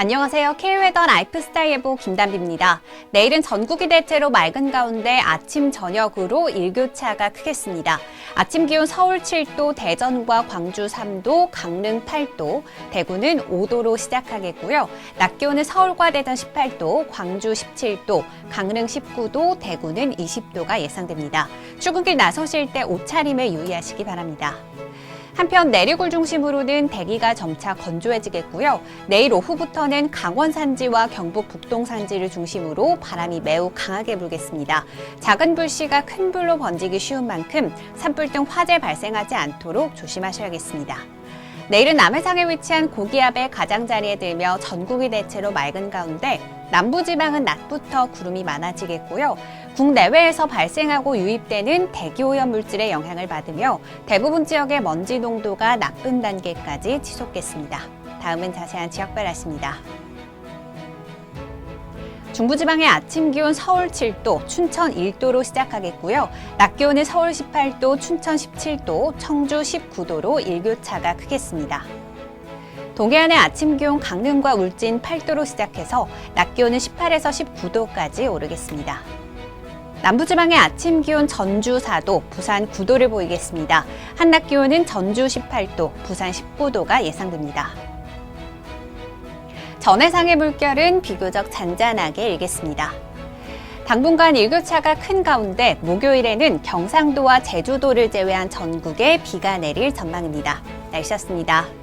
안녕하세요. K웨더 라이프스타일 예보 김담비입니다. 내일은 전국이 대체로 맑은 가운데 아침 저녁으로 일교차가 크겠습니다. 아침 기온 서울 7도, 대전과 광주 3도, 강릉 8도, 대구는 5도로 시작하겠고요. 낮 기온은 서울과 대전 18도, 광주 17도, 강릉 19도, 대구는 20도가 예상됩니다. 출근길 나서실 때 옷차림에 유의하시기 바랍니다. 한편 내륙을 중심으로는 대기가 점차 건조해지겠고요. 내일 오후부터는 강원 산지와 경북 북동 산지를 중심으로 바람이 매우 강하게 불겠습니다. 작은 불씨가 큰 불로 번지기 쉬운 만큼 산불 등 화재 발생하지 않도록 조심하셔야겠습니다. 내일은 남해상에 위치한 고기압의 가장자리에 들며 전국이 대체로 맑은 가운데 남부지방은 낮부터 구름이 많아지겠고요. 국내외에서 발생하고 유입되는 대기오염 물질의 영향을 받으며 대부분 지역의 먼지 농도가 나쁜 단계까지 치솟겠습니다. 다음은 자세한 지역별 날씨입니다. 중부지방의 아침 기온 서울 7도, 춘천 1도로 시작하겠고요. 낮 기온은 서울 18도, 춘천 17도, 청주 19도로 일교차가 크겠습니다. 동해안의 아침 기온 강릉과 울진 8도로 시작해서 낮 기온은 18에서 19도까지 오르겠습니다. 남부지방의 아침 기온 전주 4도, 부산 9도를 보이겠습니다. 한낮 기온은 전주 18도, 부산 19도가 예상됩니다. 전해상의 물결은 비교적 잔잔하게 일겠습니다. 당분간 일교차가 큰 가운데 목요일에는 경상도와 제주도를 제외한 전국에 비가 내릴 전망입니다. 날씨였습니다.